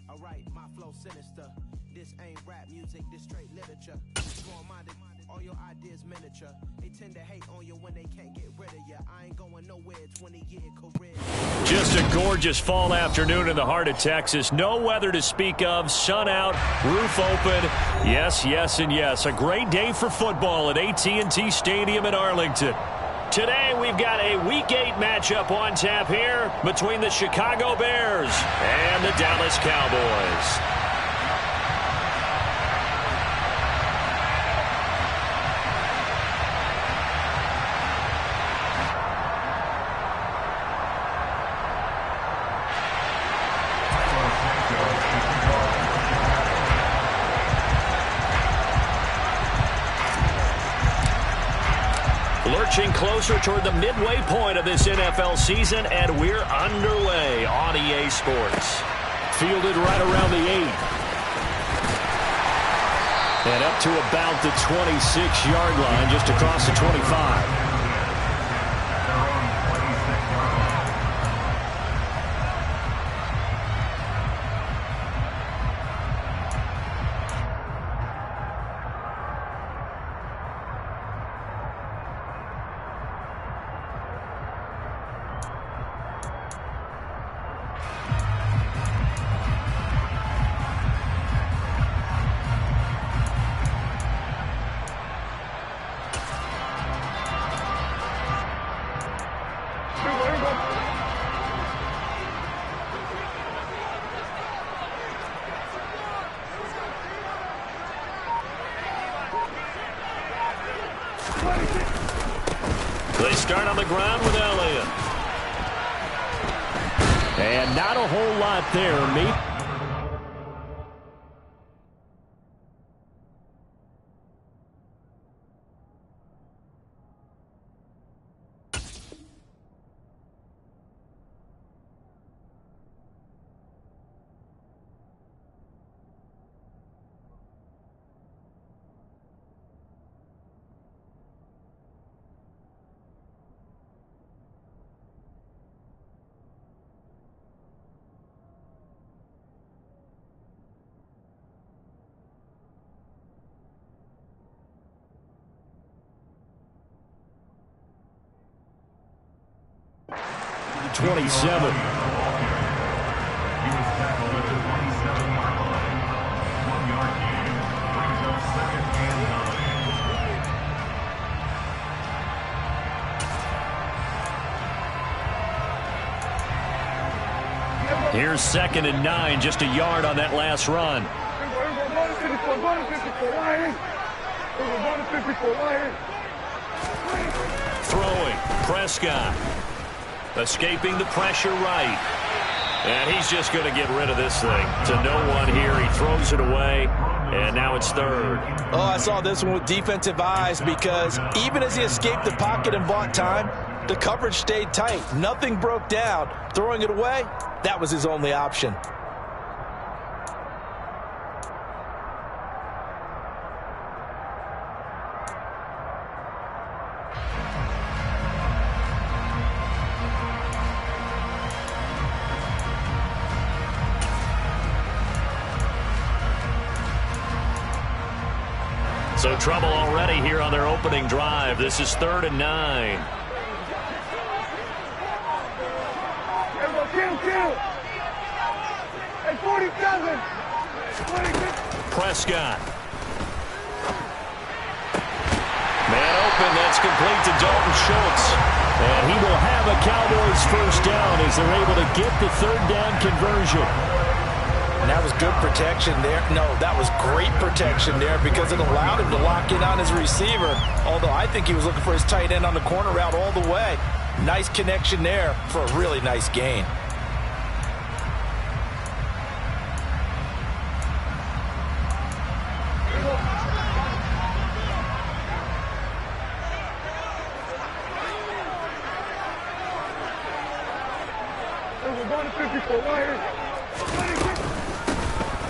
Alright, my flow sinister. This ain't rap music, this straight literature. Small-minded, all your ideas miniature. They tend to hate on you when they can't get rid of you. I ain't going nowhere, 20-year career. Just a gorgeous fall afternoon in the heart of Texas. No weather to speak of. Sun out, roof open. Yes, yes, and yes. A great day for football at AT&T Stadium in Arlington. Today, we've got a Week 8 matchup on tap here between the Chicago Bears and the Dallas Cowboys. Lurching closer toward the midway point of this NFL season, and we're underway on EA Sports. Fielded right around the 8. And up to about the 26-yard line, just across the 25. They start on the ground with Elliott. And not a whole lot there, me. 27. Here's 2nd and 9, just a yard on that last run. Throwing, Prescott. Escaping the pressure right. And he's just going to get rid of this thing to no one here. He throws it away, and now it's 3rd. Oh, I saw this one with defensive eyes because even as he escaped the pocket and bought time, the coverage stayed tight. Nothing broke down. Throwing it away, that was his only option. So trouble already here on their opening drive. This is 3rd and 9. Prescott. Man open, that's complete to Dalton Schultz. And he will have a Cowboys first down as they're able to get the 3rd down conversion. And that was good protection there. No, that was great protection there because it allowed him to lock in on his receiver. Although I think he was looking for his tight end on the corner route all the way. Nice connection there for a really nice gain.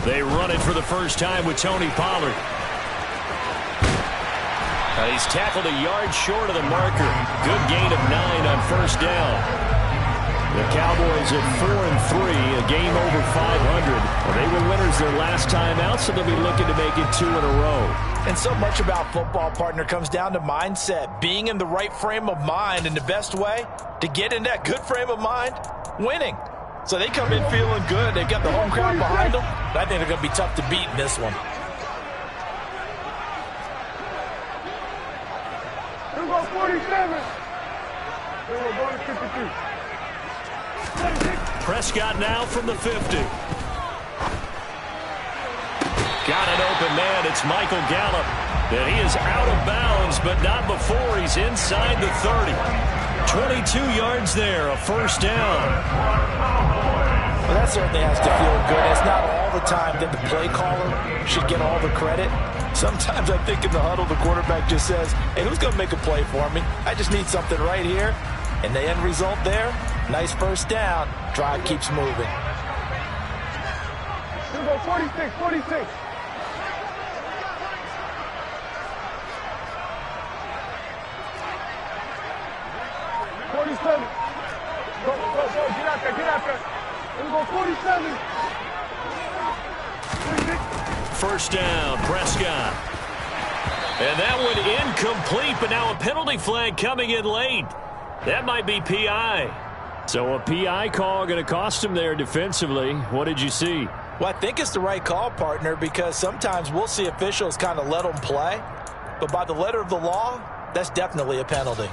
They run it for the first time with Tony Pollard. He's tackled a yard short of the marker. Good gain of 9 on first down. The Cowboys at 4-3, a game over 500. Well, they were winners their last time out, so they'll be looking to make it 2 in a row. And so much about football, partner, comes down to mindset, being in the right frame of mind, and the best way to get in that good frame of mind, winning. So they come in feeling good. They've got the home crowd behind them. But I think they're going to be tough to beat in this one. Here we go, 47. Here we go, 52. Prescott now from the 50. Got an open man. It's Michael Gallup. And he is out of bounds, but not before he's inside the 30. 22 yards there, a first down. Well, that certainly has to feel good. It's not all the time that the play caller should get all the credit. Sometimes I think in the huddle, the quarterback just says, hey, who's going to make a play for me? I just need something right here. And the end result there, nice first down. Drive keeps moving. Here we go, 46, 46. Go, get out there, get out there. Here we go, 47. 46. First down, Prescott. And that one incomplete, but now a penalty flag coming in late. That might be PI. So a PI call going to cost him there defensively. What did you see? Well, I think it's the right call, partner, because sometimes we'll see officials kind of let them play. But by the letter of the law, that's definitely a penalty.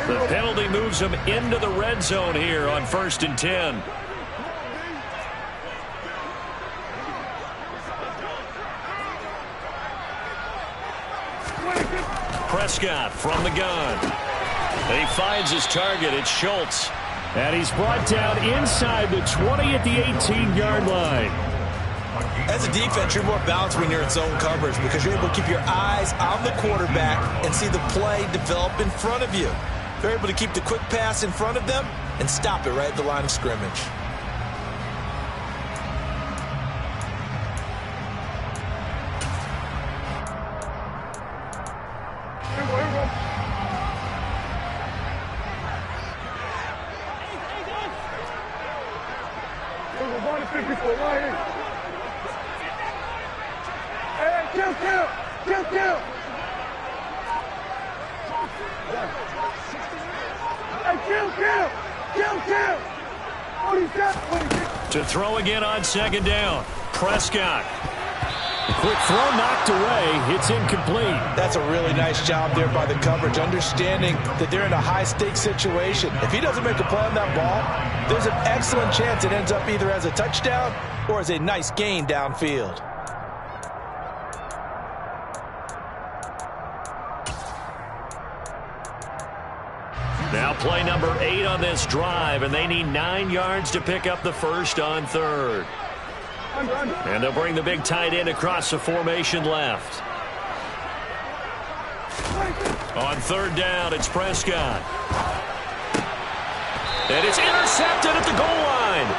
The penalty moves him into the red zone here on 1st and 10. Prescott from the gun. He finds his target. It's Schultz. And he's brought down inside the 20 at the 18-yard line. As a defense, you're more balanced when you're in zone coverage because you're able to keep your eyes on the quarterback and see the play develop in front of you. They're able to keep the quick pass in front of them and stop it right at the line of scrimmage. To throw again on 2nd down. Prescott. Quick throw knocked away. It's incomplete. That's a really nice job there by the coverage, understanding that they're in a high-stakes situation. If he doesn't make a play on that ball, there's an excellent chance it ends up either as a touchdown or as a nice gain downfield. Now play number 8 on this drive, and they need 9 yards to pick up the first on 3rd. And they'll bring the big tight end across the formation left. On 3rd down, it's Prescott. And it's intercepted at the goal line.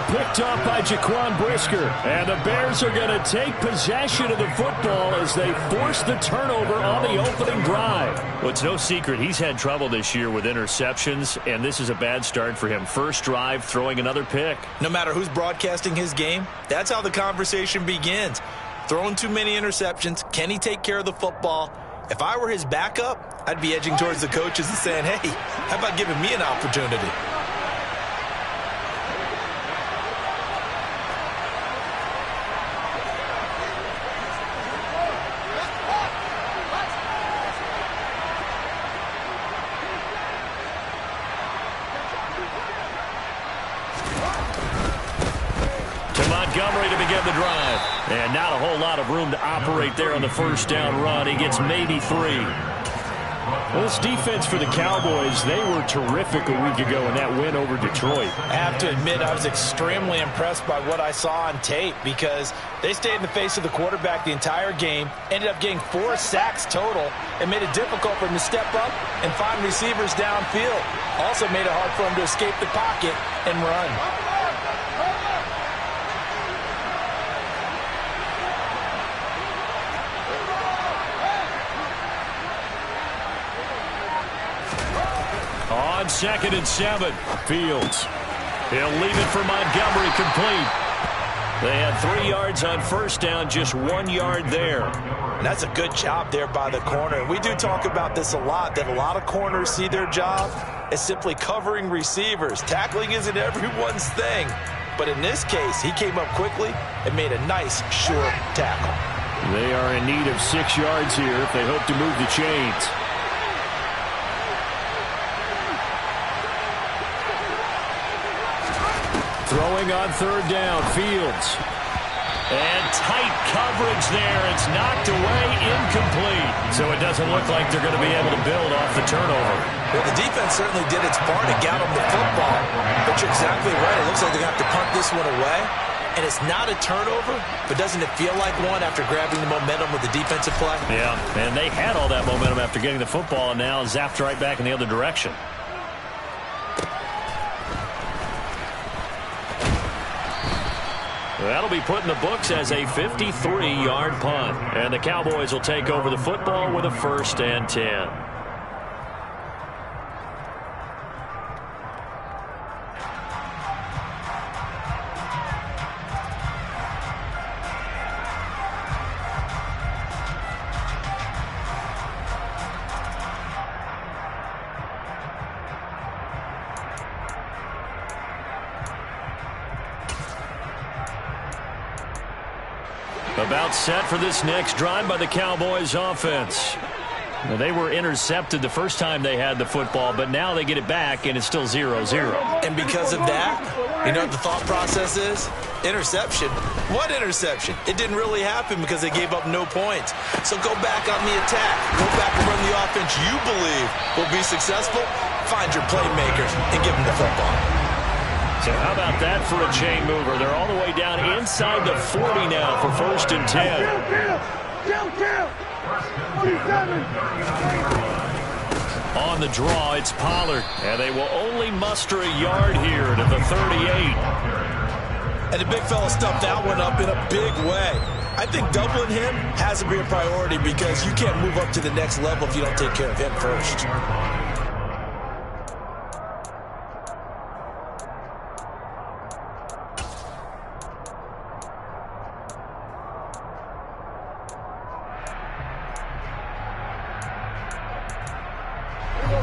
Picked up by Jaquan Brisker. And the Bears are going to take possession of the football as they force the turnover on the opening drive. Well, it's no secret he's had trouble this year with interceptions, and this is a bad start for him. First drive, throwing another pick. No matter who's broadcasting his game, that's how the conversation begins. Throwing too many interceptions, can he take care of the football? If I were his backup, I'd be edging towards the coaches and saying, hey, how about giving me an opportunity? Montgomery to begin the drive. And not a whole lot of room to operate there on the first down run. He gets maybe 3. Well, this defense for the Cowboys, they were terrific a week ago in that win over Detroit. I have to admit, I was extremely impressed by what I saw on tape because they stayed in the face of the quarterback the entire game, ended up getting 4 sacks total, and made it difficult for him to step up and find receivers downfield. Also made it hard for him to escape the pocket and run. on 2nd and 7. Fields. He'll leave it for Montgomery, complete. They had 3 yards on first down, just 1 yard there. And that's a good job there by the corner. We do talk about this a lot, that a lot of corners see their job as simply covering receivers. Tackling isn't everyone's thing. But in this case, he came up quickly and made a nice, short tackle. They are in need of 6 yards here if they hope to move the chains. Throwing on 3rd down, Fields. And tight coverage there. It's knocked away, incomplete. So it doesn't look like they're going to be able to build off the turnover. Well, the defense certainly did its part to get them the football. But you're exactly right. It looks like they're going to have to punt this one away. And it's not a turnover, but doesn't it feel like one after grabbing the momentum with the defensive play? Yeah, and they had all that momentum after getting the football and now zapped right back in the other direction. That'll be put in the books as a 53-yard punt. And the Cowboys will take over the football with a 1st and 10. About set for this next drive by the Cowboys offense. Now, they were intercepted the first time they had the football, but now they get it back, and it's still 0-0. And because of that, you know what the thought process is? Interception. What interception? It didn't really happen because they gave up no points. So go back on the attack. Go back and run the offense you believe will be successful. Find your playmakers and give them the football. So how about that for a chain mover? They're all the way down inside the 40 now for 1st and 10. On the draw, it's Pollard, and they will only muster a yard here to the 38. And the big fella stuffed that one up in a big way. I think doubling him has to be a priority because you can't move up to the next level if you don't take care of him first.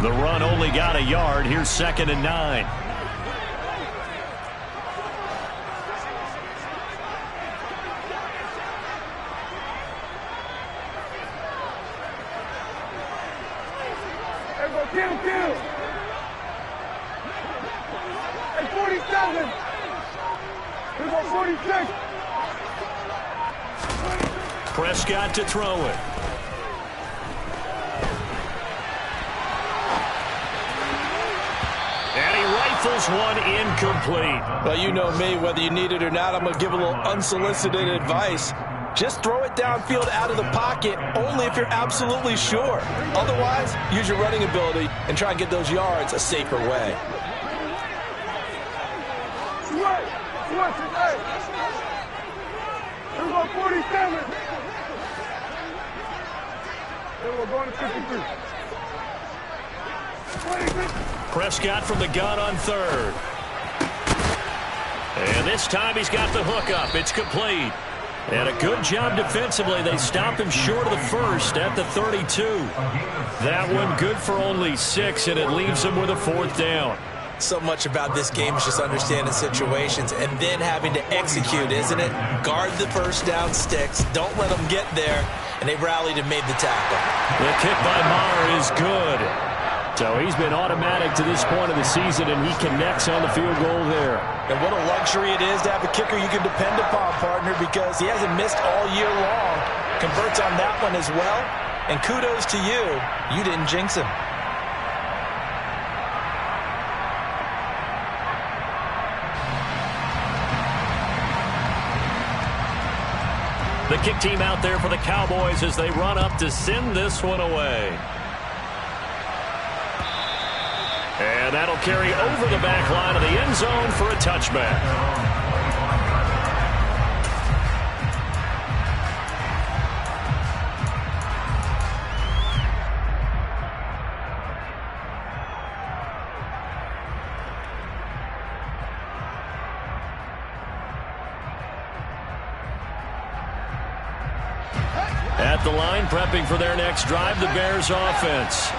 The run only got a yard. Here's 2nd and 9. Hey, go kill. Hey, 47. Here go 46. Prescott to throw it. And he rifles one incomplete. Well, you know me, whether you need it or not, I'm going to give a little unsolicited advice. Just throw it downfield out of the pocket only if you're absolutely sure. Otherwise, use your running ability and try and get those yards a safer way. Switch, hey. Here go 47. Here we're going to 53. 26. Prescott from the gun on 3rd. And this time he's got the hook up. It's complete. And a good job defensively. They stop him short of the 1st at the 32. That one good for only 6, and it leaves him with a 4th down. So much about this game is just understanding situations and then having to execute, isn't it? Guard the first down sticks. Don't let them get there. And they rallied and made the tackle. The kick by Maher is good. So he's been automatic to this point of the season, and he connects on the field goal there. And what a luxury it is to have a kicker you can depend upon, partner, because he hasn't missed all year long. Converts on that one as well. And kudos to you. You didn't jinx him. The kick team out there for the Cowboys as they run up to send this one away. And that'll carry over the back line of the end zone for a touchback. At the line, prepping for their next drive, the Bears offense.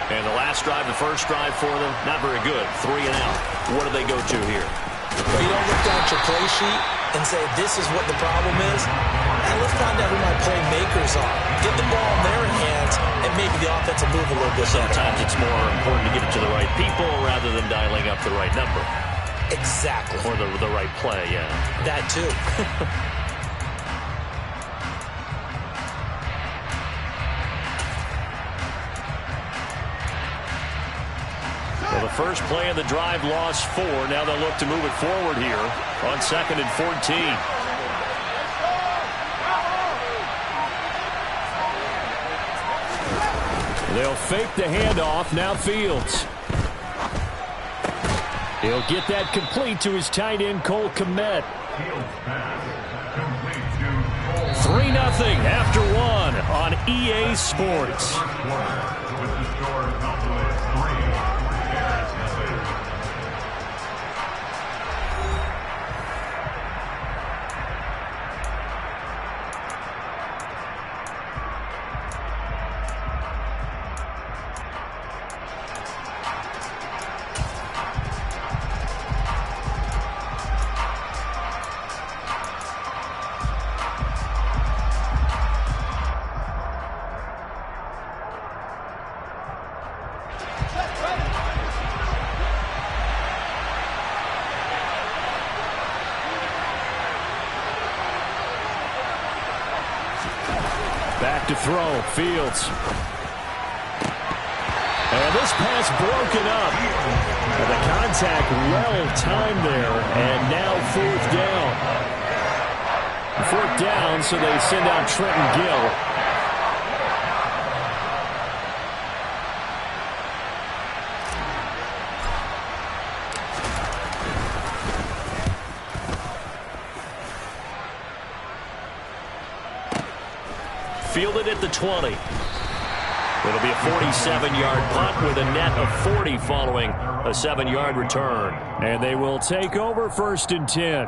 And the last drive, the first drive for them, not very good. 3 and out. What do they go to here? Well, you don't look down at your play sheet and say, this is what the problem is. And let's find out who my playmakers are. Get the ball in their hands, and maybe the offense will move a little bit better. Sometimes it's more important to get it to the right people rather than dialing up the right number. Exactly. Or the right play, yeah. That too. Well, the first play of the drive lost 4. Now they'll look to move it forward here on 2nd and 14. They'll fake the handoff. Now Fields. He'll get that complete to his tight end, Cole Kmet. 3-0 after 1 on EA Sports. Back to throw. Fields. And this pass broken up. And the contact well timed there. And now 4th down. 4th down, so they send out Trenton Gill. Fielded at the 20. It'll be a 47-yard punt with a net of 40 following a 7-yard return. And they will take over 1st and 10.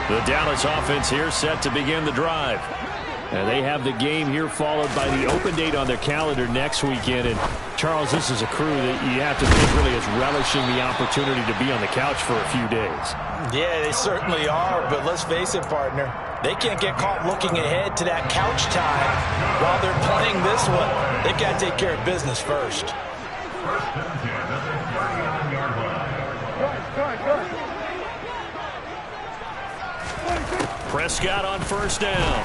The Dallas offense here set to begin the drive. And they have the game here followed by the open date on their calendar next weekend. And, Charles, this is a crew that you have to think really is relishing the opportunity to be on the couch for a few days. Yeah, they certainly are. But let's face it, partner, they can't get caught looking ahead to that couch time while they're playing this one. They've got to take care of business first. Prescott on 1st down.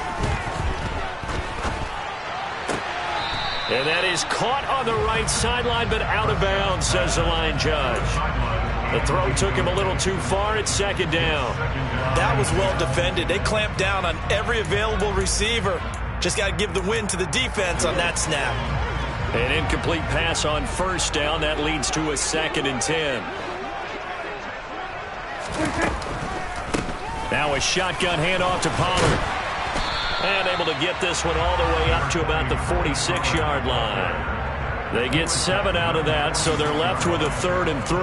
And that is caught on the right sideline, but out of bounds, says the line judge. The throw took him a little too far. It's 2nd down. That was well defended. They clamped down on every available receiver. Just got to give the win to the defense on that snap. An incomplete pass on 1st down. That leads to a 2nd and 10. Now a shotgun handoff to Pollard. And able to get this one all the way up to about the 46-yard line. They get 7 out of that, so they're left with a 3rd and 3.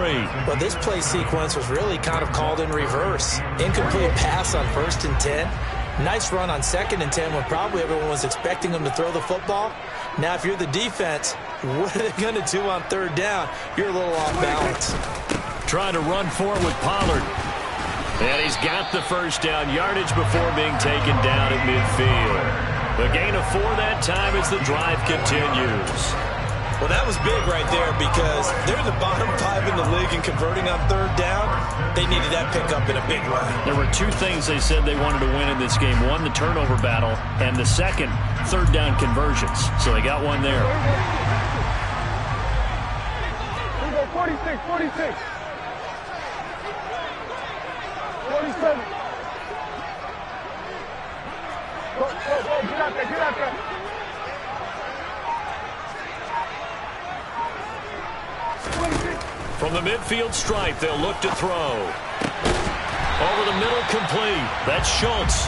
Well, this play sequence was really kind of called in reverse. Incomplete pass on 1st and 10. Nice run on 2nd and 10 when probably everyone was expecting them to throw the football. Now, if you're the defense, what are they going to do on 3rd down? You're a little off balance. Trying to run forward with Pollard. And he's got the 1st down yardage before being taken down at midfield. The gain of 4 that time as the drive continues. Well, that was big right there because they're the bottom 5 in the league in converting on 3rd down. They needed that pickup in a big way. There were 2 things they said they wanted to win in this game. One, the turnover battle, and the second, 3rd down conversions. So they got one there. We go 46, 46. 47. Go, get out there, get out there. From the midfield stripe, they'll look to throw. Over the middle, complete. That's Schultz.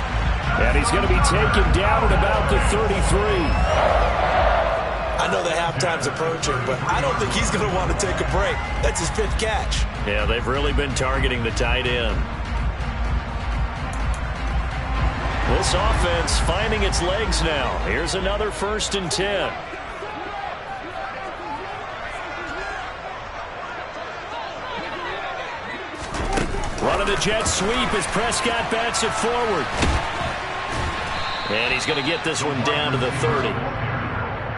And he's going to be taken down at about the 33. I know the halftime's approaching, but I don't think he's going to want to take a break. That's his 5th catch. Yeah, they've really been targeting the tight end. This offense finding its legs now. Here's another 1st and 10. Running the jet sweep as Prescott bats it forward. And he's going to get this one down to the 30.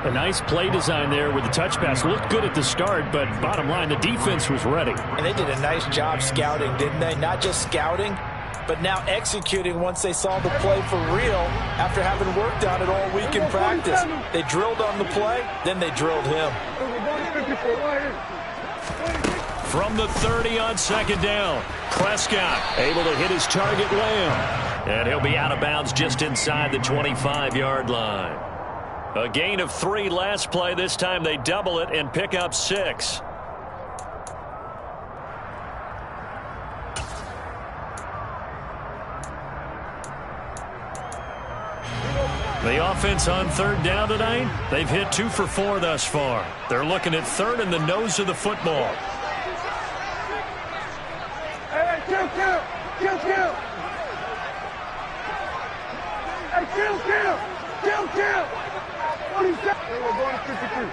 A nice play design there with the touch pass. Looked good at the start, but bottom line, the defense was ready. And they did a nice job scouting, didn't they? Not just scouting, but now executing once they saw the play for real after having worked on it all week in practice. They drilled on the play, then they drilled him. From the 30 on 2nd down, Prescott able to hit his target, Lamb. And he'll be out of bounds just inside the 25-yard line. A gain of 3 last play. This time they double it and pick up 6. The offense on 3rd down tonight, they've hit 2 for 4 thus far. They're looking at 3rd in the nose of the football. Hey, kill! Hey, kill! What is that? We're going to 53.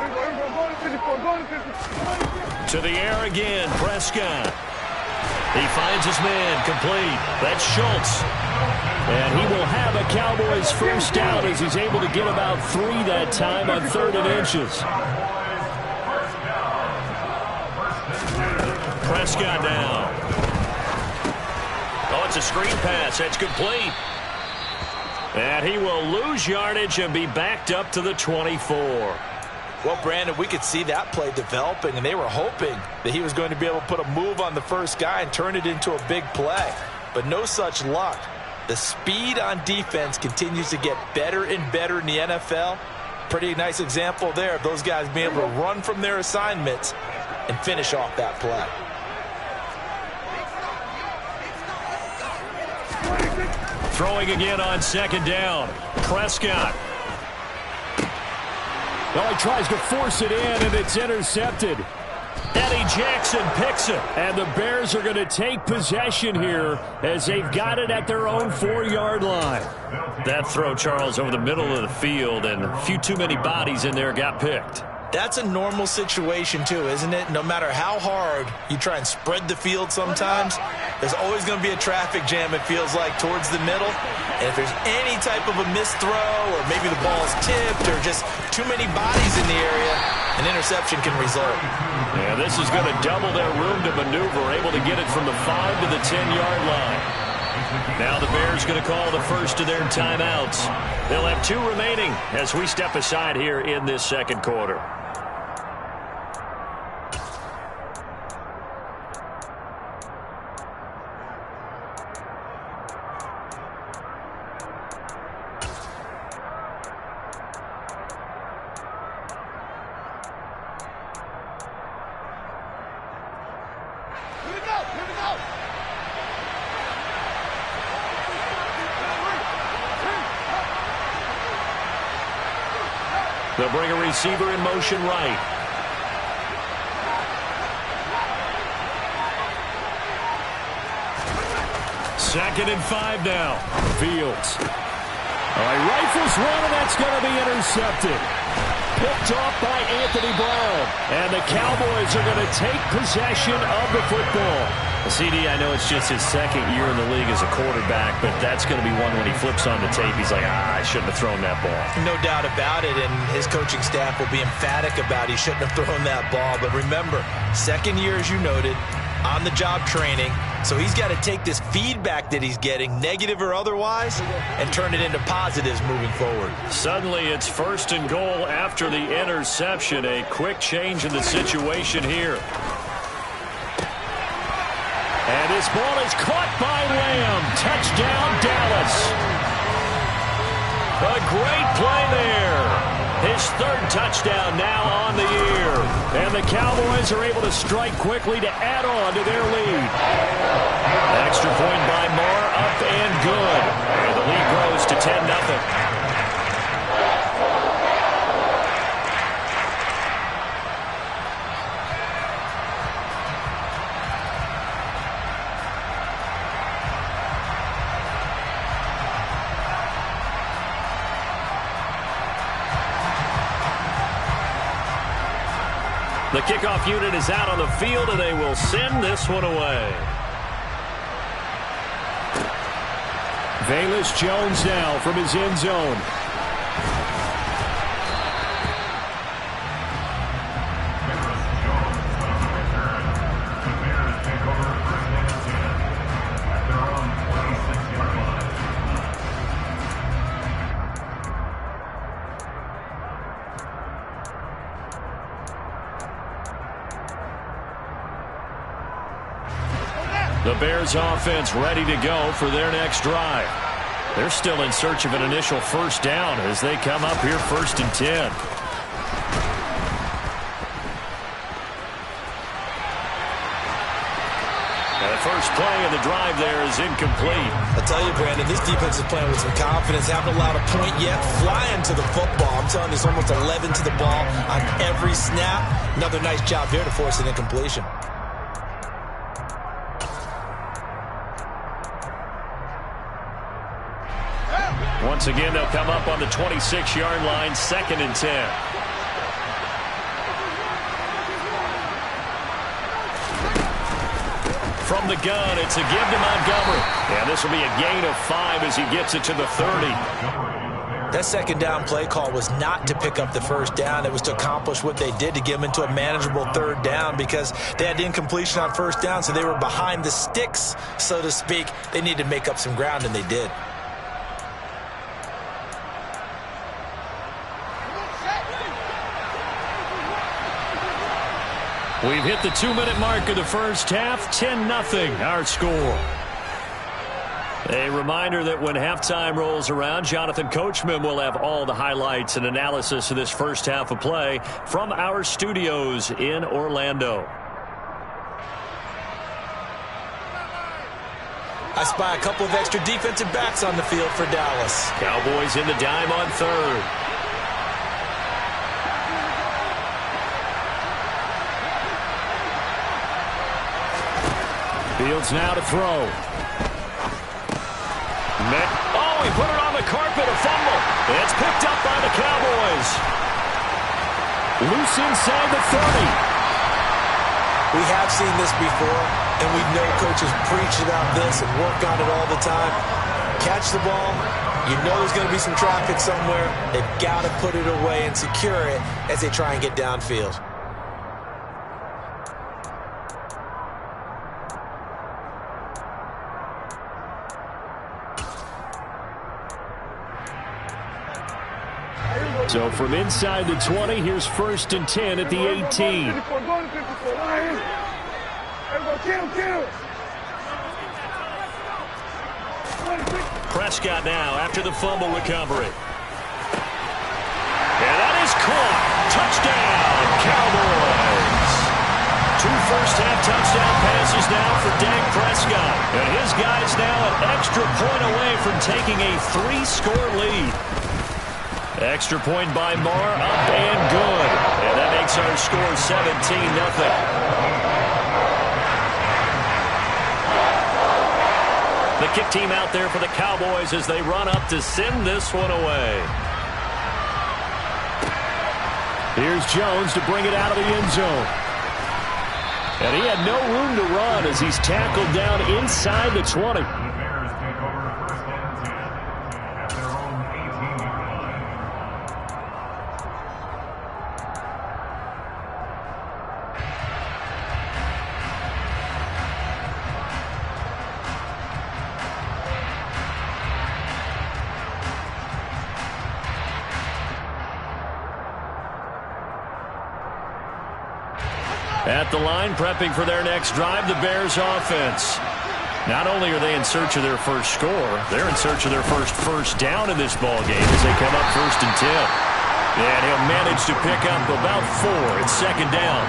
We're going to 54. Going to 54. To the air again, Prescott. He finds his man, complete. That's Schultz. And he will have a Cowboys 1st down as he's able to get about 3 that time on 3rd and inches. Prescott now. Oh, it's a screen pass. That's complete. And he will lose yardage and be backed up to the 24. Well, Brandon, we could see that play developing, and they were hoping that he was going to be able to put a move on the first guy and turn it into a big play. But no such luck. The speed on defense continues to get better and better in the NFL. Pretty nice example there of those guys being able to run from their assignments and finish off that play. Throwing again on 2nd down. Prescott. Well, he tries to force it in, and it's intercepted. Eddie Jackson picks it. And the Bears are going to take possession here as they've got it at their own 4-yard line. That throw, Charles, over the middle of the field, and a few too many bodies in there got picked. That's a normal situation, too, isn't it? No matter how hard you try and spread the field sometimes, there's always going to be a traffic jam, it feels like, towards the middle. And if there's any type of a missed throw or maybe the ball's tipped or just too many bodies in the area, an interception can result. Yeah, this is going to double their room to maneuver, able to get it from the 5 to the 10-yard line. Now the Bears going to call the first of their timeouts. They'll have 2 remaining as we step aside here in this 2nd quarter. They'll bring a receiver in motion right. Second and 5 now. Fields. All right, rifles one, and that's going to be intercepted. Picked off by Anthony Brown. And the Cowboys are going to take possession of the football. CD, I know it's just his 2nd year in the league as a quarterback, but that's going to be one when he flips on the tape. He's like, I shouldn't have thrown that ball. No doubt about it, and his coaching staff will be emphatic about he shouldn't have thrown that ball. But remember, 2nd year, as you noted, on-the-job training. So he's got to take this feedback that he's getting, negative or otherwise, and turn it into positives moving forward. Suddenly it's 1st and goal after the interception. A quick change in the situation here. And this ball is caught by Lamb. Touchdown, Dallas. A great play there. His third touchdown now on the year. And the Cowboys are able to strike quickly to add on to their lead. Extra point by Moore, up and good. And the lead grows to 10-0. The kickoff unit is out on the field, and they will send this one away. Velus Jones now from his end zone. The Bears offense ready to go for their next drive. They're still in search of an initial first down as they come up here 1st and 10. And the first play of the drive there is incomplete. I tell you, Brandon, this defense is playing with some confidence. Haven't allowed a point yet. Flying to the football. I'm telling you, it's almost 11 to the ball on every snap. Another nice job there to force an incompletion. Once again, they'll come up on the 26-yard line, 2nd and 10. From the gun, it's a give to Montgomery. And this will be a gain of 5 as he gets it to the 30. That second down play call was not to pick up the first down. It was to accomplish what they did, to get them into a manageable 3rd down, because they had incompletion on 1st down, so they were behind the sticks, so to speak. They needed to make up some ground, and they did. We've hit the 2-minute mark of the first half. 10-0 our score. A reminder that when halftime rolls around, Jonathan Coachman will have all the highlights and analysis of this first half of play from our studios in Orlando. I spy a couple of extra defensive backs on the field for Dallas. Cowboys in the dime on 3rd. Fields now to throw. Oh, he put it on the carpet, a fumble. It's picked up by the Cowboys. Loose inside the 30. We have seen this before, and we know coaches preach about this and work on it all the time. Catch the ball. You know there's going to be some traffic somewhere. They've got to put it away and secure it as they try and get downfield. So from inside the 20, here's 1st and 10 at the 18. Prescott now after the fumble recovery. And that is caught. Touchdown, Cowboys. 2 first-half touchdown passes now for Dak Prescott. And his guys now an extra point away from taking a 3-score lead. Extra point by Moore, up and good. And that makes our score 17-0. The kick team out there for the Cowboys as they run up to send this one away. Here's Jones to bring it out of the end zone. And he had no room to run as he's tackled down inside the 20. At the line, prepping for their next drive, the Bears offense. Not only are they in search of their first score, they're in search of their first down in this ball game as they come up 1st and 10. And he'll manage to pick up about 4. It's second down.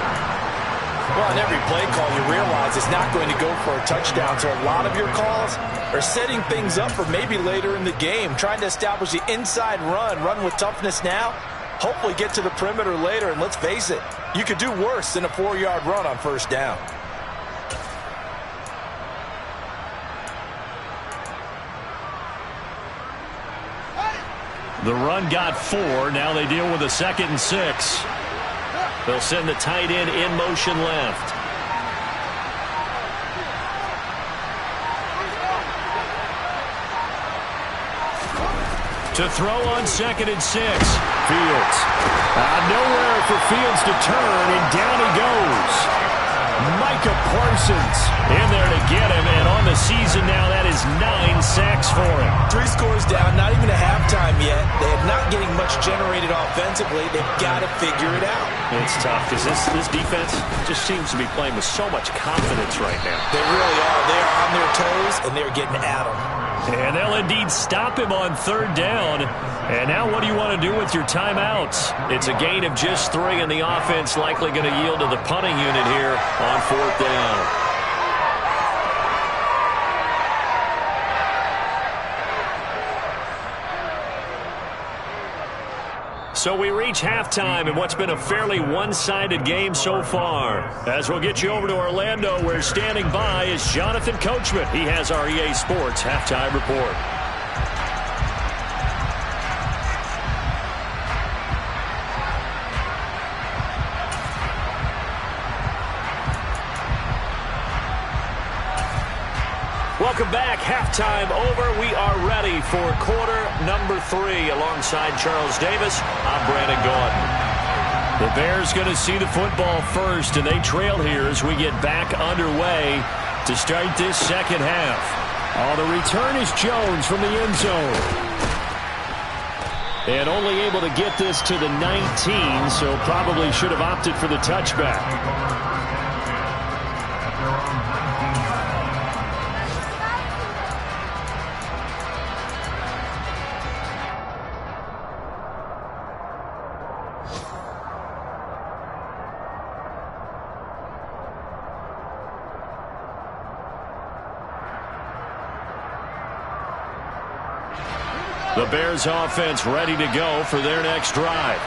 Well, on every play call, you realize it's not going to go for a touchdown. So a lot of your calls are setting things up for maybe later in the game, trying to establish the inside run with toughness now, hopefully get to the perimeter later. And let's face it, you could do worse than a 4-yard run on first down. The run got 4. Now they deal with a 2nd and 6. They'll send the tight end in motion left. To throw on 2nd and 6. Fields. Nowhere for Fields to turn, and down he goes. Micah Parsons in there to get him, and on the season now, that is 9 sacks for him. 3 scores down, not even a halftime yet. They are not getting much generated offensively. They've got to figure it out. It's tough because this defense just seems to be playing with so much confidence right now. They really are. They are on their toes, and they're getting at them. And they'll indeed stop him on 3rd down. And now what do you want to do with your timeouts? It's a gain of just 3, and the offense likely going to yield to the punting unit here on 4th down. So we reach halftime in what's been a fairly one-sided game so far. As we'll get you over to Orlando, where standing by is Jonathan Coachman. He has our EA Sports halftime report. Welcome back. Halftime over. We are ready for quarter number 3. Alongside Charles Davis, I'm Brandon Gaudin. The Bears going to see the football first, and they trail here as we get back underway to start this second half. The return is Jones from the end zone. And only able to get this to the 19, so probably should have opted for the touchback. The Bears offense ready to go for their next drive.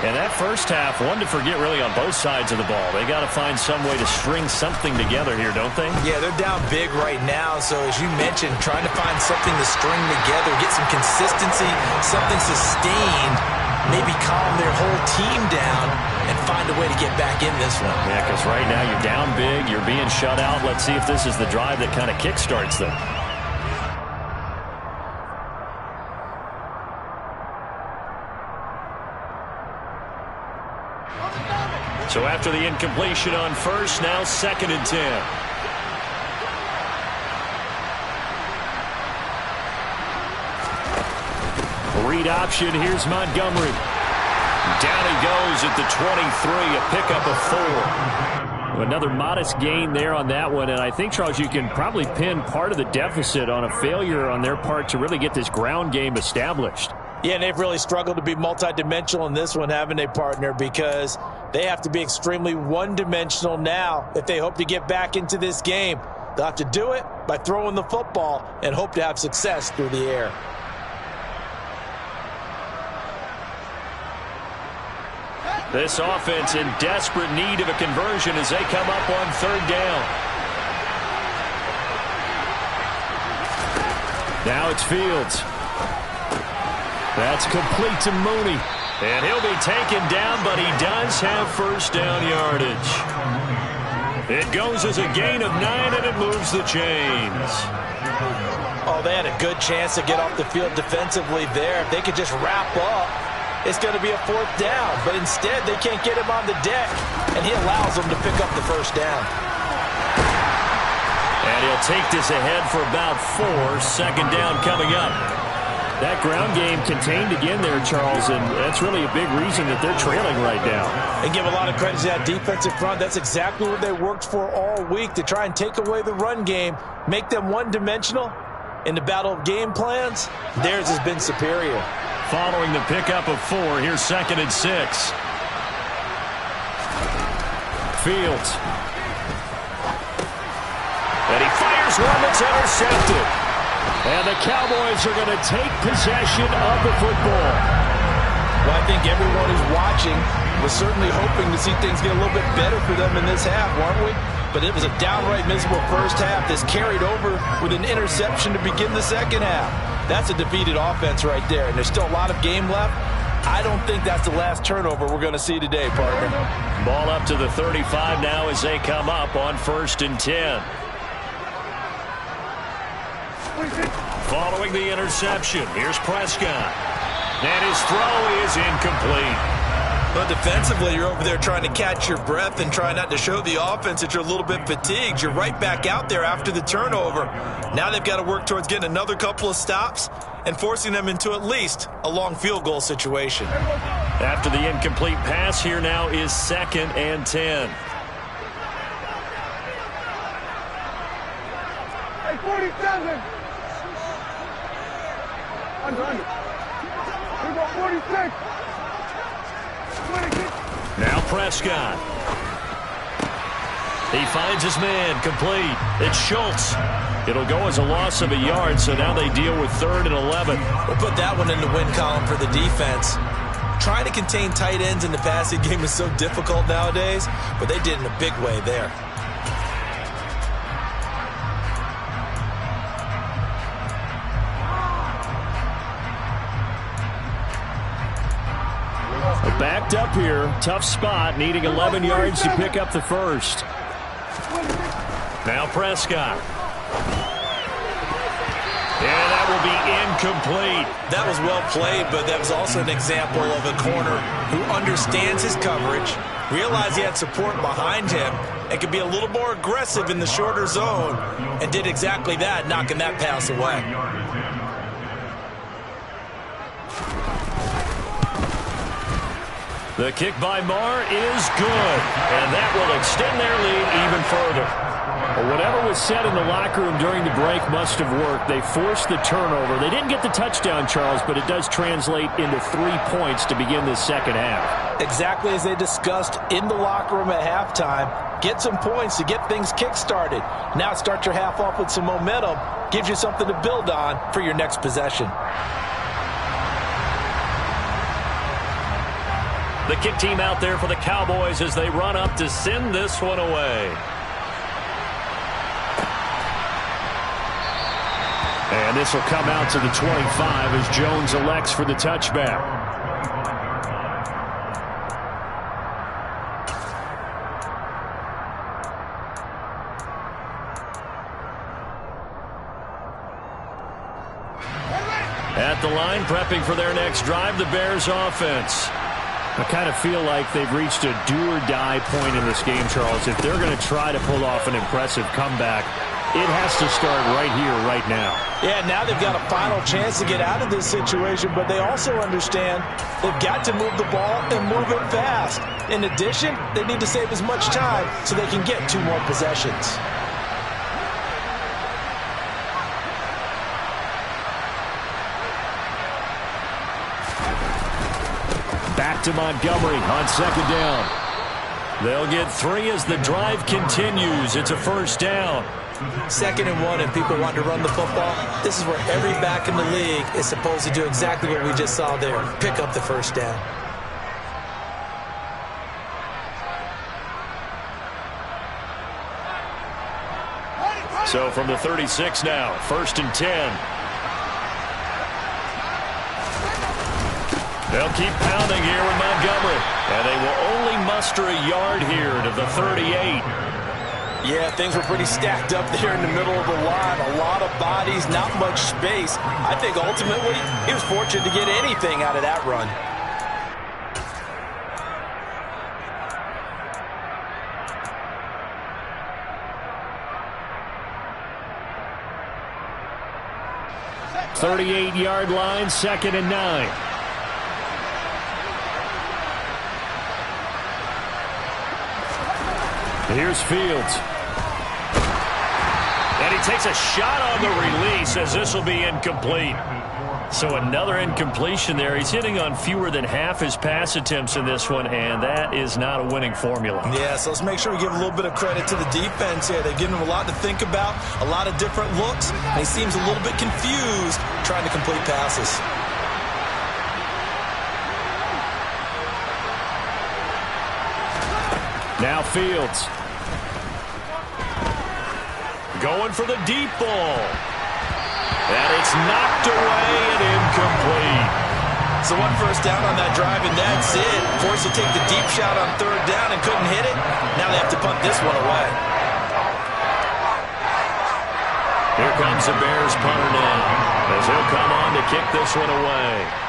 And that first half, one to forget really on both sides of the ball. They got to find some way to string something together here, don't they? Yeah, they're down big right now. So as you mentioned, trying to find something to string together, get some consistency, something sustained, maybe calm their whole team down and find a way to get back in this one. Yeah, because right now you're down big, you're being shut out. Let's see if this is the drive that kind of kickstarts them. So after the incompletion on first, now 2nd and 10. Read option, here's Montgomery. Down he goes at the 23, a pickup of 4. Another modest gain there on that one, and I think, Charles, you can probably pin part of the deficit on a failure on their part to really get this ground game established. Yeah, and they've really struggled to be multidimensional in this one, haven't they, partner? Because they have to be extremely one-dimensional now if they hope to get back into this game. They'll have to do it by throwing the football and hope to have success through the air. This offense in desperate need of a conversion as they come up on 3rd down. Now it's Fields. That's complete to Mooney. And he'll be taken down, but he does have first down yardage. It goes as a gain of 9, and it moves the chains. Oh, they had a good chance to get off the field defensively there. If they could just wrap up, it's going to be a 4th down. But instead, they can't get him on the deck, and he allows them to pick up the first down. And he'll take this ahead for about 4. 2nd down coming up. That ground game contained again there, Charles, and that's really a big reason that they're trailing right now. And give a lot of credit to that defensive front. That's exactly what they worked for all week, to try and take away the run game, make them one-dimensional. In the battle of game plans, theirs has been superior. Following the pickup of 4, here's 2nd and 6. Fields. And he fires one that's intercepted. And the Cowboys are going to take possession of the football. Well, I think everyone who's watching was certainly hoping to see things get a little bit better for them in this half, weren't we? But it was a downright miserable first half that's carried over with an interception to begin the second half. That's a defeated offense right there, and there's still a lot of game left. I don't think that's the last turnover we're going to see today, partner. Ball up to the 35 now as they come up on 1st and 10. Following the interception, here's Prescott. And his throw is incomplete. But defensively, you're over there trying to catch your breath and try not to show the offense that you're a little bit fatigued. You're right back out there after the turnover. Now they've got to work towards getting another couple of stops and forcing them into at least a long field goal situation. After the incomplete pass, here now is 2nd and 10. Hey, 47. Under. We got 46. 26. Now Prescott. He finds his man, complete. It's Schultz. It'll go as a loss of a yard, so now they deal with 3rd and 11. We'll put that one in the win column for the defense. Trying to contain tight ends in the passing game is so difficult nowadays, but they did it in a big way there. Backed up here, tough spot, needing 11 yards to pick up the first. Now Prescott. And that will be incomplete. That was well played, but that was also an example of a corner who understands his coverage, realized he had support behind him, and could be a little more aggressive in the shorter zone, and did exactly that, knocking that pass away. The kick by Marr is good, and that will extend their lead even further. Well, whatever was said in the locker room during the break must have worked. They forced the turnover. They didn't get the touchdown, Charles, but it does translate into 3 points to begin this second half. Exactly as they discussed in the locker room at halftime. Get some points to get things kick-started. Now start your half off with some momentum. Gives you something to build on for your next possession. The kick team out there for the Cowboys as they run up to send this one away. And this will come out to the 25 as Jones elects for the touchback. At the line, prepping for their next drive, the Bears offense. I kind of feel like they've reached a do-or-die point in this game, Charles. If they're going to try to pull off an impressive comeback, it has to start right here, right now. Yeah, now they've got a final chance to get out of this situation, but they also understand they've got to move the ball and move it fast. In addition, they need to save as much time so they can get 2 more possessions. Back to Montgomery on 2nd down. They'll get 3 as the drive continues. It's a first down. 2nd and 1, and people want to run the football. This is where every back in the league is supposed to do exactly what we just saw there. Pick up the first down. So from the 36 now, 1st and 10. They'll keep pounding here with Montgomery. And they will only muster a yard here to the 38. Yeah, things were pretty stacked up there in the middle of the line. A lot of bodies, not much space. I think ultimately he was fortunate to get anything out of that run. .38-yard line, 2nd and 9. Here's Fields. And he takes a shot on the release as this will be incomplete. So another incompletion there. He's hitting on fewer than half his pass attempts in this one, and that is not a winning formula. Yeah, so let's make sure we give a little bit of credit to the defense here. They're giving him a lot to think about, a lot of different looks, and he seems a little bit confused trying to complete passes. Now Fields. Going for the deep ball. And it's knocked away and incomplete. So one first down on that drive, and that's it. Forced to take the deep shot on third down and couldn't hit it. Now they have to punt this one away. Here comes the Bears punter now, as he'll come on to kick this one away.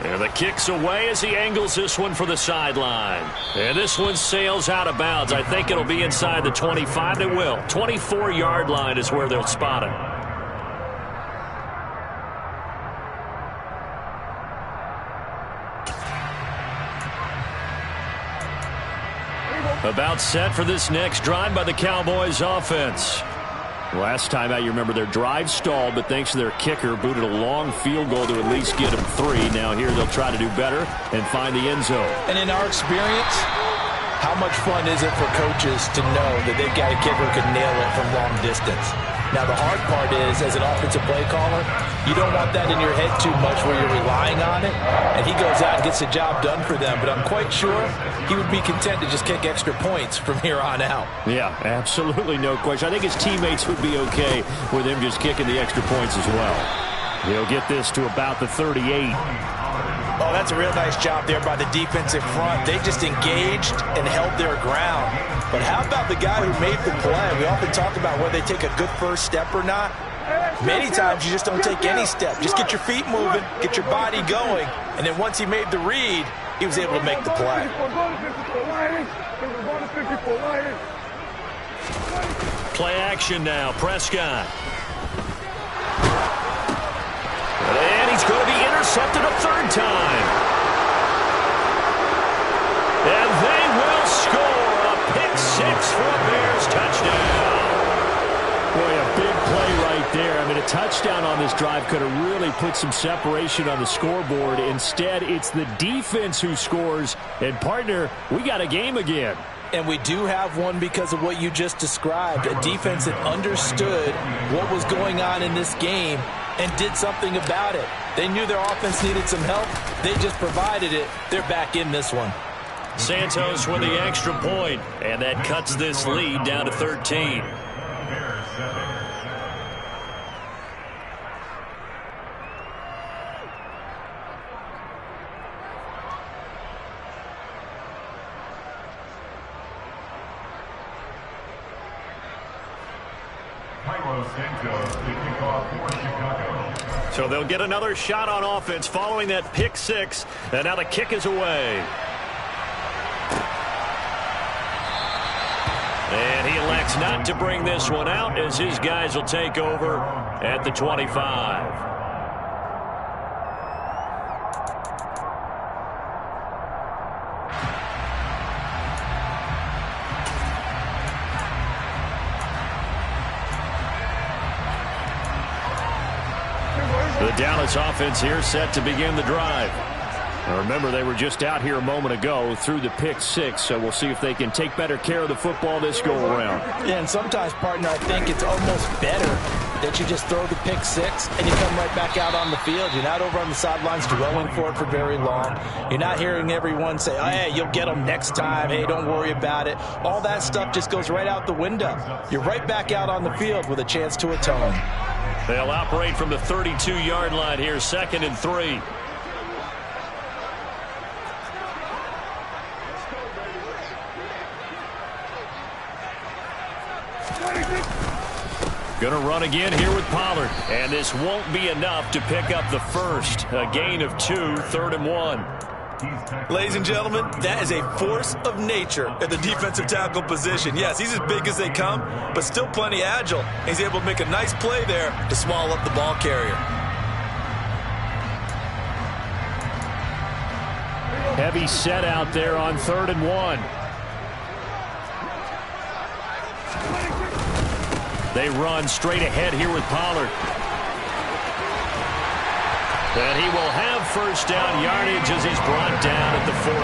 And the kick's away as he angles this one for the sideline. And this one sails out of bounds. I think it'll be inside the 25. It will. 24-yard line is where they'll spot it. About set for this next drive by the Cowboys offense. Last time out, you remember their drive stalled, but thanks to their kicker, booted a long field goal to at least get them 3. Now here they'll try to do better and find the end zone. And in our experience, how much fun is it for coaches to know that they've got a kicker who can nail it from long distance? Now the hard part is, as an offensive play caller, you don't want that in your head too much where you're relying on it, and he goes out and gets the job done for them. But I'm quite sure he would be content to just kick extra points from here on out. Yeah, absolutely no question. I think his teammates would be okay with him just kicking the extra points as well. He'll get this to about the 38. Oh, that's a real nice job there by the defensive front. They just engaged and held their ground. But how about the guy who made the play? We often talk about whether they take a good first step or not. Many times you just don't take any step. Just get your feet moving, get your body going, and then once he made the read, he was able to make the play. Play action now, Prescott. And he's going to be intercepted a third time. And they will score a pick-6 for a Bears touchdown. Boy, a big play right there. I mean, a touchdown on this drive could have really put some separation on the scoreboard. Instead, it's the defense who scores. And, partner, we got a game again. And we do have one because of what you just described, a defense that understood what was going on in this game and did something about it. They knew their offense needed some help. They just provided it. They're back in this one. Santos with the extra point, and that cuts this lead down to 13. So they'll get another shot on offense following that pick-6, and now the kick is away. And he elects not to bring this one out as his guys will take over at the 25. The Dallas offense here set to begin the drive. Now remember, they were just out here a moment ago through the pick-6, so we'll see if they can take better care of the football this go-around. Yeah, and sometimes, partner, I think it's almost better that you just throw the pick-6 and you come right back out on the field. You're not over on the sidelines dwelling for it for very long. You're not hearing everyone say, oh, hey, you'll get them next time. Hey, don't worry about it. All that stuff just goes right out the window. You're right back out on the field with a chance to atone. They'll operate from the 32-yard line here, 2nd and 3. Going to run again here with Pollard. And this won't be enough to pick up the first. A gain of 2, 3rd and 1. Ladies and gentlemen, that is a force of nature at the defensive tackle position. Yes, he's as big as they come, but still plenty agile. He's able to make a nice play there to swallow up the ball carrier. Heavy set out there on 3rd and 1. They run straight ahead here with Pollard. And he will have first down yardage as he's brought down at the 41.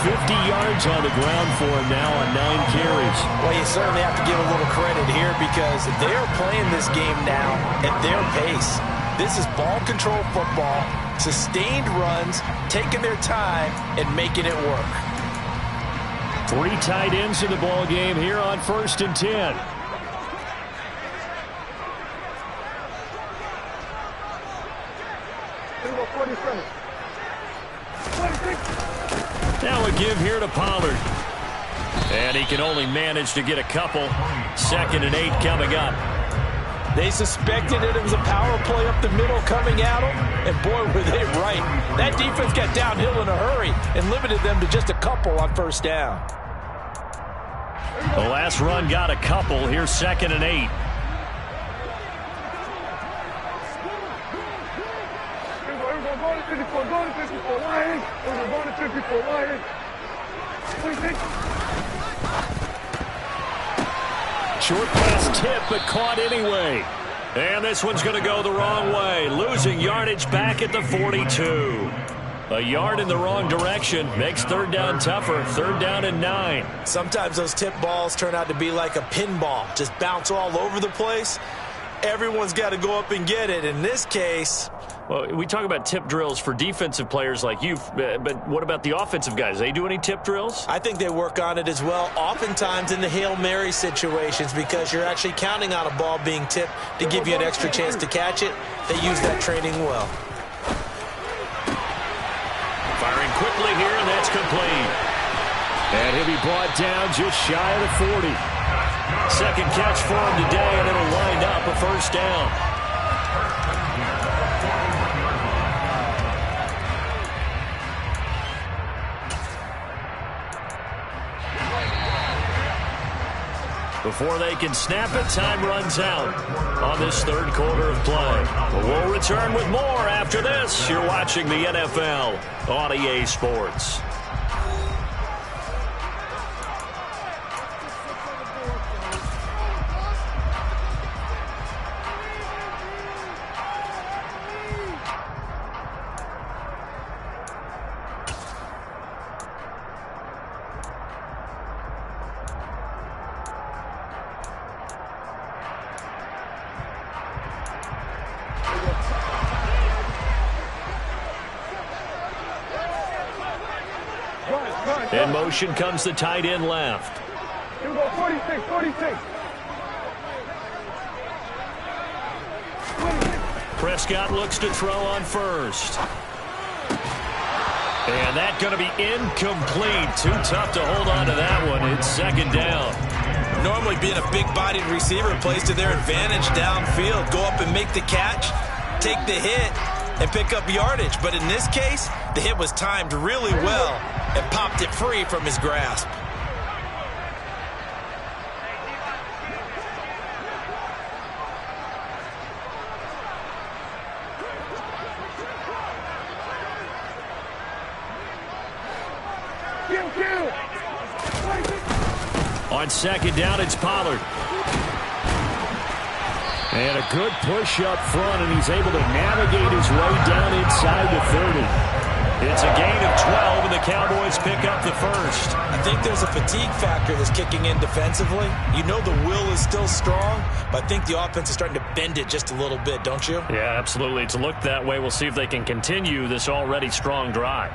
50 yards on the ground for him now on 9 carries. Well, you certainly have to give a little credit here because they are playing this game now at their pace. This is ball control football, sustained runs, taking their time, and making it work. 3 tight ends in the ball game here on 1st and 10. Now a give here to Pollard. And he can only manage to get a couple. 2nd and 8 coming up. They suspected it was a power play up the middle coming at them, and boy, were they right. That defense got downhill in a hurry and limited them to just a couple on 1st down. The last run got a couple. Here's 2nd and 8. Short pass tip, but caught anyway. And this one's going to go the wrong way. Losing yardage back at the 42. A yard in the wrong direction makes 3rd down tougher. 3rd down and 9. Sometimes those tip balls turn out to be like a pinball. Just bounce all over the place. Everyone's got to go up and get it. In this case... Well, we talk about tip drills for defensive players like you, but what about the offensive guys? They do any tip drills? I think they work on it as well, oftentimes in the Hail Mary situations, because you're actually counting on a ball being tipped to give you an extra chance to catch it. They use that training well. Firing quickly here, and that's complete. And he'll be brought down just shy of the 40. 2nd catch for him today, and it'll wind up a 1st down. Before they can snap it, time runs out on this 3rd quarter of play. But we'll return with more after this. You're watching the NFL on EA Sports. In motion comes the tight end left. 46. Prescott looks to throw on 1st. And that's going to be incomplete. Too tough to hold on to that one. It's 2nd down. Normally being a big-bodied receiver plays to their advantage downfield. Go up and make the catch, take the hit, and pick up yardage. But in this case, the hit was timed really well and popped it free from his grasp. On 2nd down, it's Pollard. And a good push up front, and he's able to navigate his way down inside the 30. It's a gain of 12, and the Cowboys pick up the 1st. I think there's a fatigue factor that's kicking in defensively. You know the will is still strong, but I think the offense is starting to bend it just a little bit, don't you? Yeah, absolutely. It's looked that way. We'll see if they can continue this already strong drive.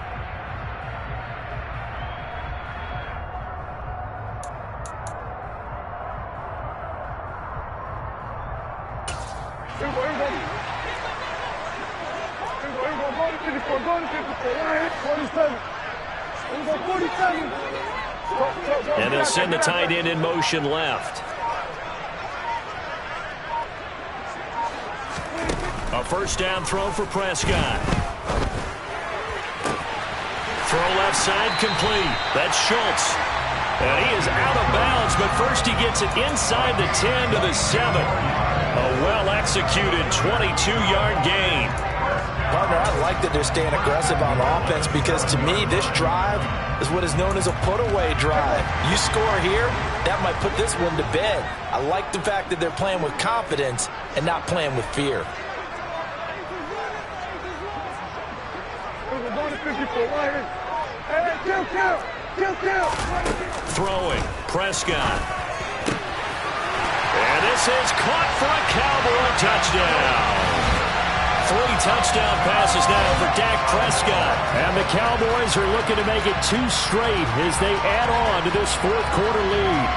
And they'll send the tight end in motion left. A 1st down throw for Prescott. Throw left side complete. That's Schultz. And he is out of bounds, but first he gets it inside the 10 to the 7. A well-executed 22-yard gain. Partner, I like that they're staying aggressive on offense because, to me, this drive is what is known as a put-away drive. You score here, that might put this one to bed. I like the fact that they're playing with confidence and not playing with fear. Throwing, Prescott. And this is caught for a Cowboy touchdown. 3 touchdown passes now for Dak Prescott. And the Cowboys are looking to make it 2 straight as they add on to this fourth-quarter lead.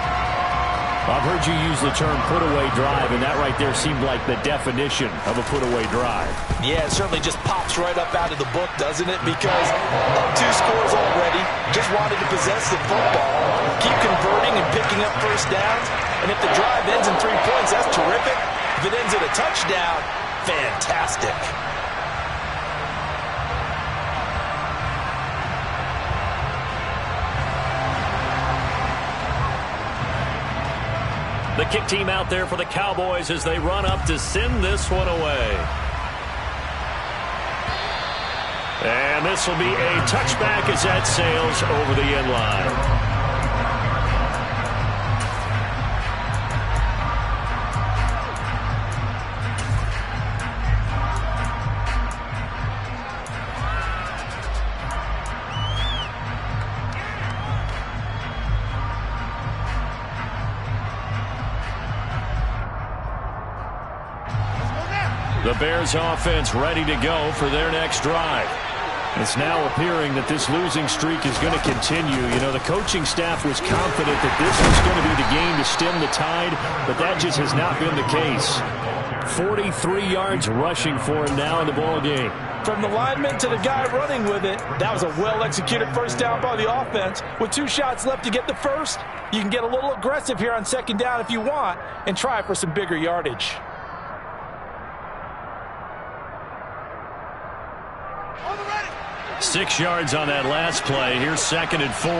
I've heard you use the term put-away drive, and that right there seemed like the definition of a put-away drive. Yeah, it certainly just pops right up out of the book, doesn't it? Because up 2 scores already, just wanted to possess the football, keep converting and picking up first downs. And if the drive ends in 3 points, that's terrific. If it ends in a touchdown, fantastic. The kick team out there for the Cowboys as they run up to send this one away. And this will be a touchback as that sails over the end line. The Bears offense ready to go for their next drive. It's now appearing that this losing streak is going to continue. You know, the coaching staff was confident that this was going to be the game to stem the tide, but that just has not been the case. 43 yards rushing for him now in the ball game. From the lineman to the guy running with it, that was a well-executed first down by the offense. With 2 shots left to get the first, you can get a little aggressive here on second down if you want and try for some bigger yardage. 6 yards on that last play. Here's 2nd and 4.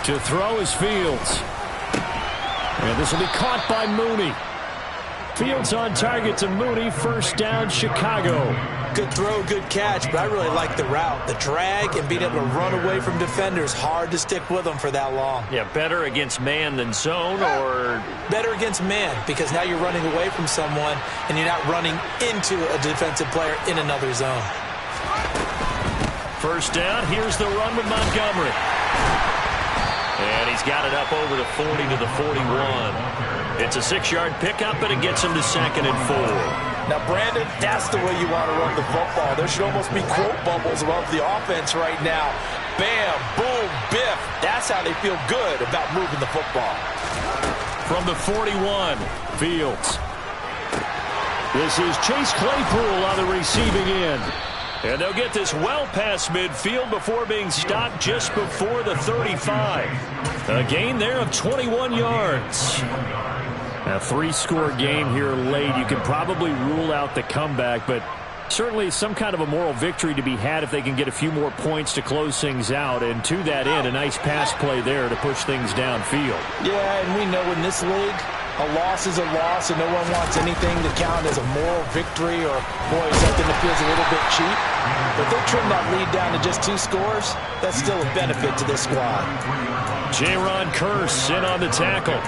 To throw is Fields. And this will be caught by Mooney. Fields on target to Mooney. First down, Chicago. Good throw, good catch, but I really like the route. The drag and being able to run away from defenders. Hard to stick with them for that long. Yeah, better against man than zone, or? Better against man, because now you're running away from someone and you're not running into a defensive player in another zone. First down, here's the run with Montgomery. And he's got it up over the 40 to the 41. It's a 6-yard pickup, and it gets him to 2nd and 4. Now, Brandon, that's the way you want to run the football. There should almost be quote bubbles above the offense right now. Bam, boom, biff. That's how they feel good about moving the football. From the 41, Fields. This is Chase Claypool on the receiving end. And they'll get this well past midfield before being stopped just before the 35. A gain there of 21 yards. A 3-score game here late. You can probably rule out the comeback, but certainly some kind of a moral victory to be had if they can get a few more points to close things out. And to that end, a nice pass play there to push things downfield. Yeah, and we know in this league, a loss is a loss, and no one wants anything to count as a moral victory or, boy, something that feels a little bit cheap. But they trim that lead down to just 2 scores. That's still a benefit to this squad. Jaron Kearse in on the tackle.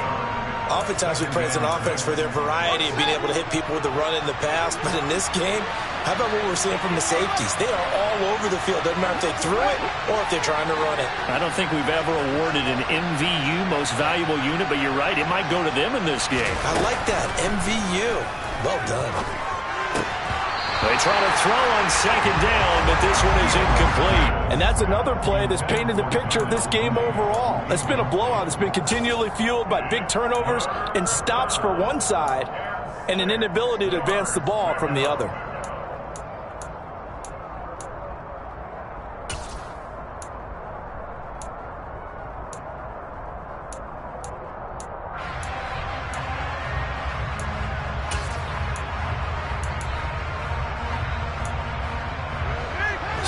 Oftentimes we praise an offense for their variety of being able to hit people with the run in the pass. But in this game, how about what we're seeing from the safeties? They are all over the field. Doesn't matter if they threw it or if they're trying to run it. I don't think we've ever awarded an MVU, most valuable unit, but you're right. It might go to them in this game. I like that. MVU. Well done. They try to throw on second down, but this one is incomplete. And that's another play that's painted the picture of this game overall. It's been a blowout. It's been continually fueled by big turnovers and stops for one side and an inability to advance the ball from the other.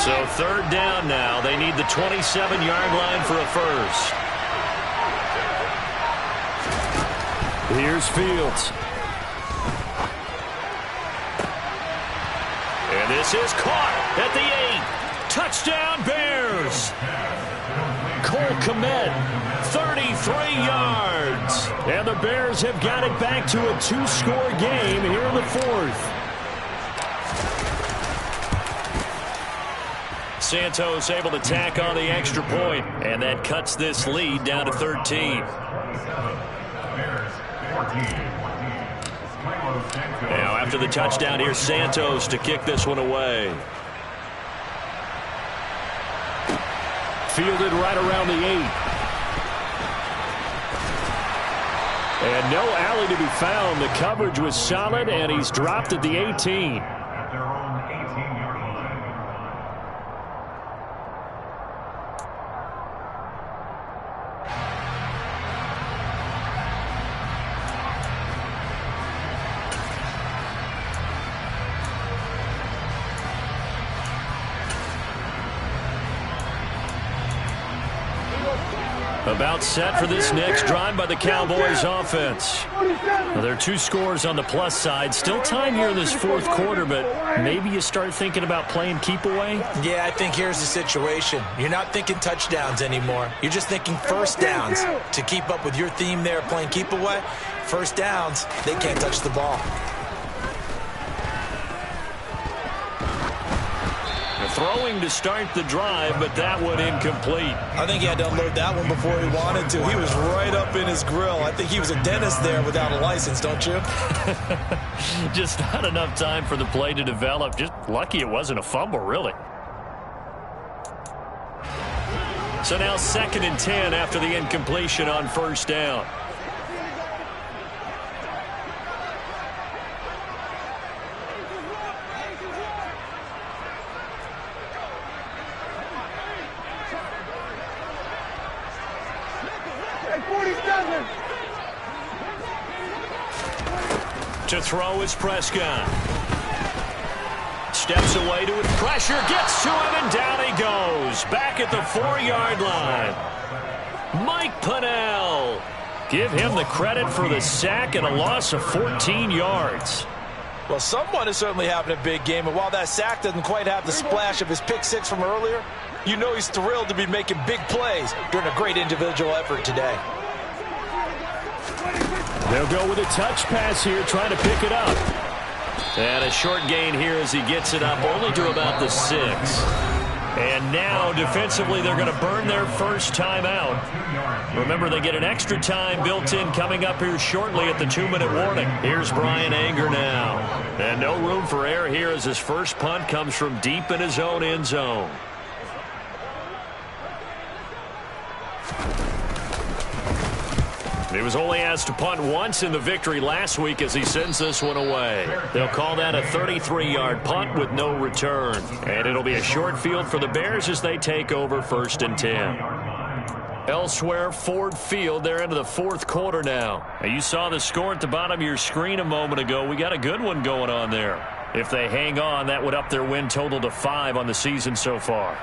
So 3rd down now. They need the 27-yard line for a first. Here's Fields. And this is caught at the 8. Touchdown, Bears. Cole Kmet, 33 yards. And the Bears have got it back to a 2-score game here in the 4th. Santos able to tack on the extra point, and that cuts this lead down to 13. Now after the touchdown, here's Santos to kick this one away. Fielded right around the 8. And no alley to be found. The coverage was solid, and he's dropped at the 18. About set for this next drive by the Cowboys offense. Well, there are 2 scores on the plus side. Still time here in this 4th quarter, but maybe you start thinking about playing keep away? Yeah, I think here's the situation. You're not thinking touchdowns anymore. You're just thinking first downs. To keep up with your theme there, playing keep away, first downs, they can't touch the ball. Throwing to start the drive, but that one incomplete. I think he had to unload that one before he wanted to. He was right up in his grill. I think he was a dentist there without a license, don't you? Just not enough time for the play to develop. Just lucky it wasn't a fumble, really. So now 2nd and 10 after the incompletion on first down. To throw is Prescott. Steps away to it. Pressure gets to him, and down he goes. Back at the 4-yard line. Mike Pennell. Give him the credit for the sack and a loss of 14 yards. Well, someone is certainly having a big game, and while that sack doesn't quite have the splash of his pick 6 from earlier, you know he's thrilled to be making big plays during a great individual effort today. They'll go with a touch pass here, trying to pick it up. And a short gain here as he gets it up only to about the 6. And now, defensively, they're going to burn their first timeout. Remember, they get an extra time built in coming up here shortly at the 2-minute warning. Here's Brian Anger now. And no room for error here as his first punt comes from deep in his own end zone. He was only asked to punt once in the victory last week as he sends this one away. They'll call that a 33-yard punt with no return. And it'll be a short field for the Bears as they take over 1st and 10. Elsewhere, Ford Field, they're into the 4th quarter now. You saw the score at the bottom of your screen a moment ago. We got a good one going on there. If they hang on, that would up their win total to 5 on the season so far.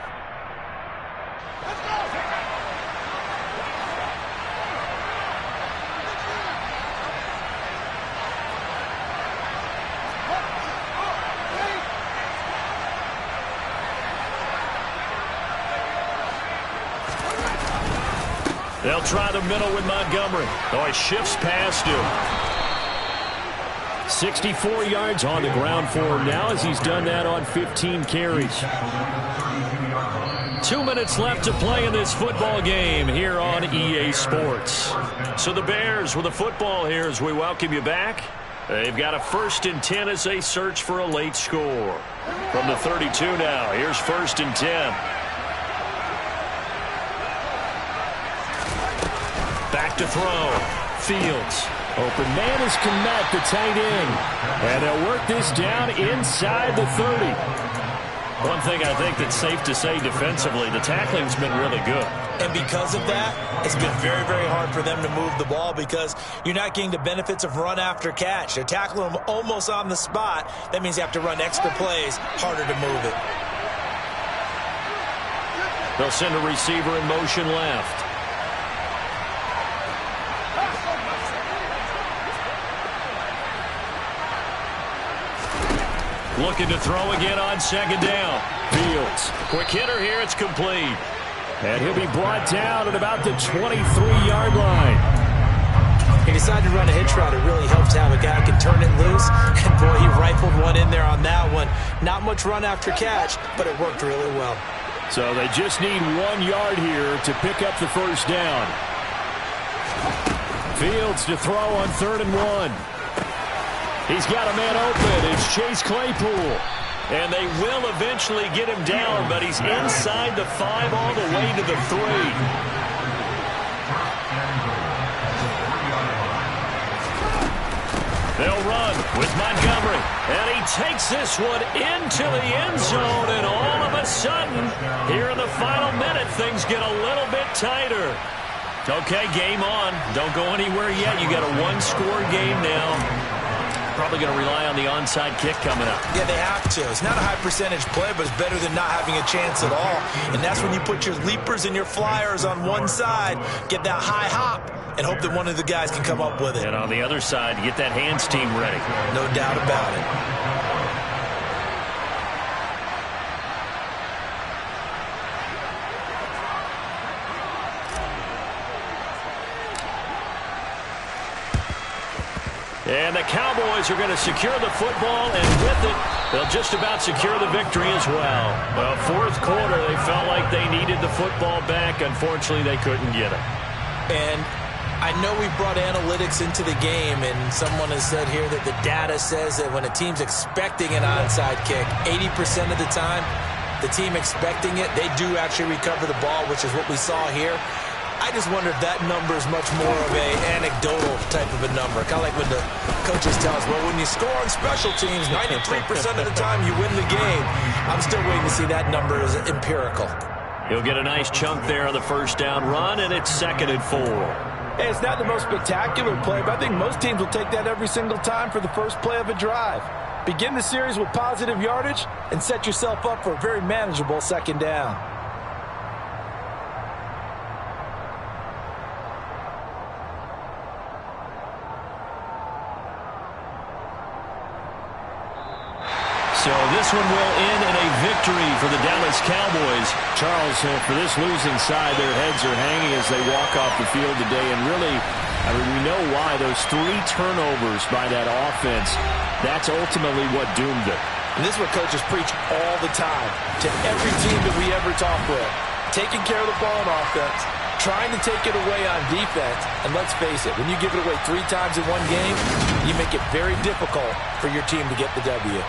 They'll try the middle with Montgomery. Oh, he shifts past him. 64 yards on the ground for him now as he's done that on 15 carries. 2 minutes left to play in this football game here on EA Sports. So the Bears with the football here as we welcome you back. They've got a 1st and 10 as they search for a late score. From the 32 now, here's 1st and 10. Back to throw. Fields. Open man is Kmet, the tight end. And they'll work this down inside the 30. One thing I think that's safe to say defensively, the tackling's been really good. And because of that, it's been very, very hard for them to move the ball because you're not getting the benefits of run after catch. They're tackling them almost on the spot. That means you have to run extra plays, harder to move it. They'll send a receiver in motion left. Looking to throw again on second down. Fields. Quick hitter here. It's complete. And he'll be brought down at about the 23-yard line. He decided to run a hitch route. It really helps to have a guy who can turn it loose. And, boy, he rifled one in there on that one. Not much run after catch, but it worked really well. So they just need 1 yard here to pick up the first down. Fields to throw on 3rd and 1. He's got a man open. It's Chase Claypool. And they will eventually get him down, but he's inside the 5 all the way to the 3. They'll run with Montgomery. And he takes this one into the end zone. And all of a sudden, here in the final minute, things get a little bit tighter. Okay, game on. Don't go anywhere yet. You got a one-score game now. Probably going to rely on the onside kick coming up. Yeah, they have to. It's not a high-percentage play, but it's better than not having a chance at all. And that's when you put your leapers and your flyers on one side, get that high hop, and hope that one of the guys can come up with it. And on the other side, get that hands team ready. No doubt about it. And the Cowboys are going to secure the football, and with it, they'll just about secure the victory as well. Well, fourth quarter, they felt like they needed the football back. Unfortunately, they couldn't get it. And I know we brought analytics into the game, and someone has said here that the data says that when a team's expecting an onside kick, 80% of the time, the team expecting it, they do actually recover the ball, which is what we saw here. I just wonder if that number is much more of an anecdotal type of a number. Kind of like when the coaches tell us, well, when you score on special teams, 93% of the time you win the game. I'm still waiting to see that number as empirical. He'll get a nice chunk there on the first down run, and it's 2nd and 4. Hey, it's not the most spectacular play, but I think most teams will take that every single time for the first play of a drive. Begin the series with positive yardage and set yourself up for a very manageable second down. So this one will end in a victory for the Dallas Cowboys. Charles, for this losing side, their heads are hanging as they walk off the field today. And really, I mean, we know why. Those 3 turnovers by that offense, that's ultimately what doomed them. And this is what coaches preach all the time to every team that we ever talk with. Taking care of the ball on offense, trying to take it away on defense. And let's face it, when you give it away 3 times in one game, you make it very difficult for your team to get the W.